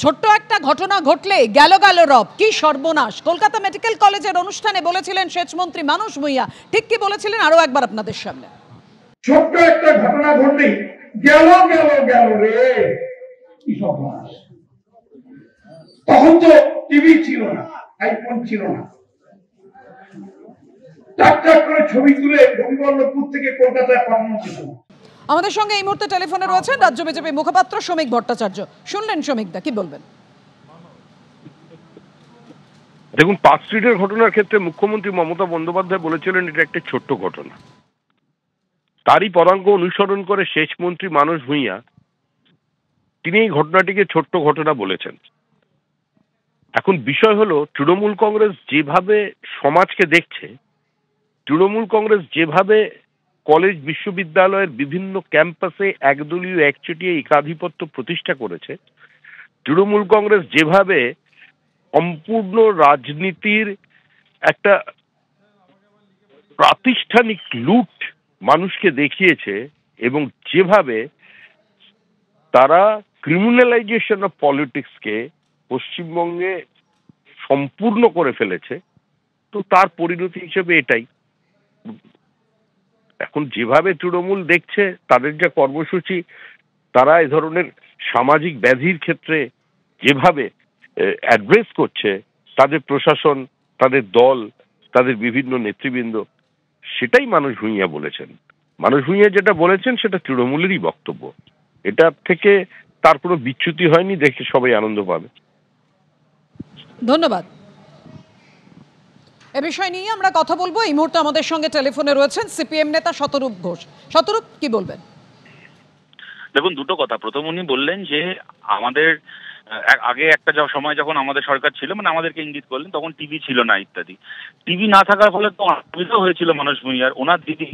ছোট্ট একটা ঘটনা ঘটলে গেল গেল রব, কি সর্বনাশ। কলকাতা মেডিকেল কলেজের অনুষ্ঠানে বলেছিলেন সেচমন্ত্রী মানুষ ভূঁইয়া। ঠিক কি বলেছিলেন আরো একবার আপনাদের সামনে। ছোট্ট একটা ঘটনা ঘটলেই গেল গেল গেল রে, কি সর্বনাশ। তখন তো টিভি ছিল না, আইফোন ছিল না। টাক টাক করে ছবি তুলে গোপীবল্লভপুর থেকে কলকাতায় পাঠানো যেত। আমাদের সঙ্গে এই মুহূর্তে টেলিফোনে রয়েছেন রাজ্য বিজেপি মুখপাত্র শ্রমিক ভট্টাচার্য। শুনলেন শ্রমিক দা, কি বলবেন? দেখুন, পার্ক স্ট্রিটের ঘটনার ক্ষেত্রে মুখ্যমন্ত্রী মমতা বন্দ্যোপাধ্যায় বলেছিলেন এটা একটা ছোট্ট ঘটনা। তারই পদাঙ্ক অনুসরণ করে সেচমন্ত্রী মানুষ ভূঁইয়া তিনি এই ঘটনাটিকে ছোট্ট ঘটনা বলেছেন। এখন বিষয় হলো, তৃণমূল কংগ্রেস যেভাবে সমাজকে দেখছে, তৃণমূল কংগ্রেস যেভাবে কলেজ বিশ্ববিদ্যালয়ের বিভিন্ন ক্যাম্পাসে একদলীয় একচেটিয়া একাধিপত্য প্রতিষ্ঠা করেছে, তৃণমূল কংগ্রেস যেভাবে সম্পূর্ণ রাজনীতির একটা প্রাতিষ্ঠানিক লুট মানুষকে দেখিয়েছে, এবং যেভাবে তারা ক্রিমিনালাইজেশন অফ পলিটিক্সকে পশ্চিমবঙ্গে সম্পূর্ণ করে ফেলেছে, তো তার পরিণতি হিসেবে এটাই। এখন যেভাবে তৃণমূল দেখছে, তাদের যা কর্মসূচি, তারা এ ধরনের সামাজিক ব্যাধির ক্ষেত্রে যেভাবে অ্যাড্রেস করছে, তাদের প্রশাসন, তাদের দল, তাদের বিভিন্ন নেতৃবৃন্দ, সেটাই মানুষ ভূঁইয়া বলেছেন। মানুষ ভূঁইয়া যেটা বলেছেন সেটা তৃণমূলেরই বক্তব্য। এটা থেকে তার কোনো বিচ্যুতি হয়নি, দেখে সবাই আনন্দ পাবে। ধন্যবাদ। এ বিষয় নিয়ে আমরা কথা বলবো। এই মুহূর্তে আমাদের সঙ্গে টেলিফোনে রয়েছেন সিপিএম নেতা শতরূপ ঘোষ। শতরূপ, কি বলবেন? দেখুন, দুটো কথা। প্রথম, উনি বললেন যে আমাদের আগে একটা সময় যখন আমাদের সরকার ছিল, মানে আমাদেরকে ইঙ্গিত করলেন, তখন টিভি ছিল না ইত্যাদি। টিভি না থাকার ফলে তো অসুবিধা হয়েছিল মানুষ ভূঁইয়ার। ওনার দিদি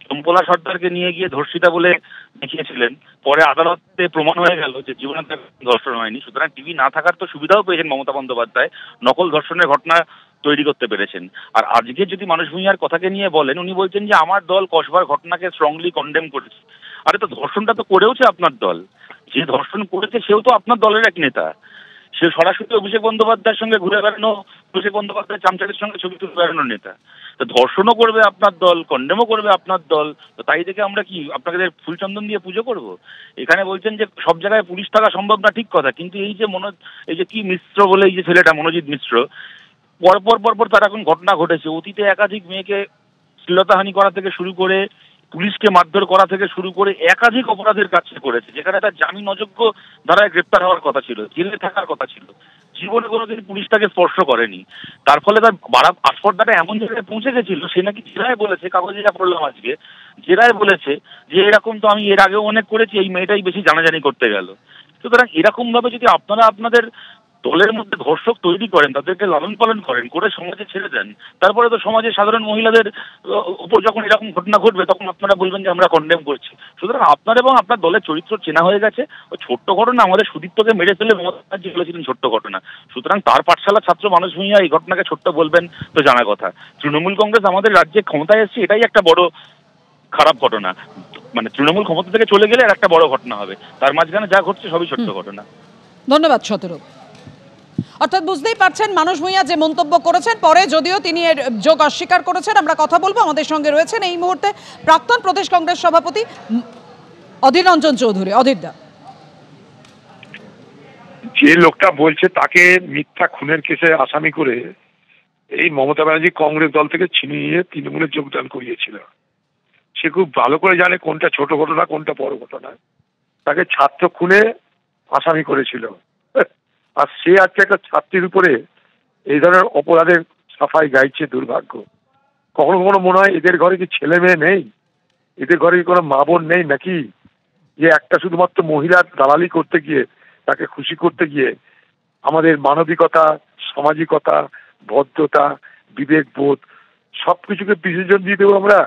চম্পলা সর্দারকে নিয়ে গিয়ে ধর্ষিতা বলে দেখিয়েছিলেন, পরে আদালতে প্রমাণ হয়ে গেল যে জীবনে তার ধর্ষণ হয়নি। সুতরাং টিভি না থাকার তো সুবিধাও পেয়েছেন মমতা বন্দ্যোপাধ্যায়, নকল ধর্ষণের ঘটনা তৈরি করতে পেরেছেন। আর আজকে যদি মানুষ ভূঁইয়ার কথাকে নিয়ে বলেন, উনি বলছেন যে আমার দল কসবার ঘটনাকে স্ট্রংলি কন্ডেম করেছে। আরে, তো ধর্ষণটা তো করেওছে আপনার দল। যে ধর্ষণ করেছে সেও তো আপনার দলের এক নেতা। সে সরাসরি অভিষেক বন্দ্যোপাধ্যায়ের সঙ্গে ঘুরে বেড়ানো, অভিষেক বন্দ্যোপাধ্যায় চামচাদের সঙ্গে ছবি তুলে বেড়ানোর নেতা। তো ধর্ষণও করবে আপনার দল, কন্ডেমও করবে আপনার দল। তো তাই থেকে আমরা কি আপনাদের ফুলচন্দন দিয়ে পুজো করব? এখানে বলছেন যে সব জায়গায় পুলিশ থাকা সম্ভব না, ঠিক কথা। কিন্তু এই যে কি মিশ্র বলে এই যে ছেলেটা মনোজিৎ মিশ্র, পরপর তার এখন ঘটনা ঘটেছে। অতীতে একাধিক মেয়েকে শ্লীলতাহানি করা থেকে শুরু করে, পুলিশকে মারধর করা থেকে শুরু করে একাধিক অপরাধের কাজ করেছে, যেখানে তার জামিন অযোগ্য ধারায় গ্রেপ্তার হওয়ার কথা ছিল, জেলে থাকার কথা ছিল। জীবনে কোনোদিন পুলিশ তাকে স্পর্শ করেনি। তার ফলে তার আস্পর্ধাটা এমন জায়গায় পৌঁছে গেছিল, সে নাকি জেরায় বলেছে, কাগজে যা পড়লাম আজকে, জেরায় বলেছে যে এরকম তো আমি এর আগেও অনেক করেছি, এই মেয়েটাই বেশি জানাজানি করতে গেল। সুতরাং এরকম ভাবে যদি আপনারা আপনাদের দলের মধ্যে ধর্ষক তৈরি করেন, তাদেরকে লালন পালন করেন, করে সমাজে ছেড়ে দেন, তারপরে তো সমাজের সাধারণ মহিলাদের উপর যখন এরকম ঘটনা ঘটবে, তখন আপনারা বলবেন যে আমরা কন্ডেম করছি। সুতরাং আপনার এবং আপনার দলের চরিত্র চেনা হয়ে গেছে। ওই ছোট্ট ঘটনা, আমাদের সুদীপ্তকে মেরে ফেলে মমতা ব্যানার্জি বলেছিলেন ছোট্ট ঘটনা। সুতরাং তার পাঠশালার ছাত্র মানুষ ভূঁইয়া এই ঘটনাকে ছোট্ট বলবেন তো জানা কথা। তৃণমূল কংগ্রেস আমাদের রাজ্যে ক্ষমতায় এসেছে, এটাই একটা বড় খারাপ ঘটনা। মানে তৃণমূল ক্ষমতা থেকে চলে গেলে আর একটা বড় ঘটনা হবে, তার মাঝখানে যা ঘটছে সবই ছোট্ট ঘটনা। ধন্যবাদ শতরূপ। অর্থাৎ বুঝতেই পারছেন মানুষ ভূঁইয়া যে মন্তব্য করেছেন, পরে যদিও তিনি এর যোগ অস্বীকার করেছেন। আমরা কথা বলবো। আমাদের সঙ্গে রয়েছেন এই মুহূর্তে প্রাক্তন প্রদেশ কংগ্রেস সভাপতি অধীর রঞ্জন চৌধুরী। অধীর দা, যে লোকটা বলছে তাকে মিথ্যা খুনের কেসে আসামি করে এই মমতা ব্যানার্জি কংগ্রেস দল থেকে ছিনিয়ে নিয়ে তৃণমূলে যোগদান করিয়েছিল, সে খুব ভালো করে জানে কোনটা ছোট ঘটনা কোনটা বড় ঘটনা। তাকে ছাত্র খুনে আসামি করেছিল, আর সে আজকে একটা ছাত্রীর উপরে এই ধরনের অপরাধের সাফাই গাইছে। দুর্ভাগ্য। কখনো কখনো মনে হয় এদের ঘরে কি ছেলে মেয়ে নেই, এদের ঘরে কি কোনো মা বোন নেই নাকি, যে একটা শুধুমাত্র মহিলার দালালি করতে গিয়ে, তাকে খুশি করতে গিয়ে আমাদের মানবিকতা, সামাজিকতা, ভদ্রতা, বিবেকবোধ সবকিছুকে বিসর্জন দিয়ে দেবো আমরা।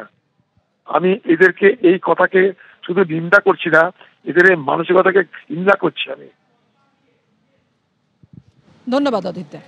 আমি এদেরকে এই কথাকে শুধু নিন্দা করছি না, এদের এই মানসিকতাকে নিন্দা করছি আমি। ধন্যবাদ অধীর দা।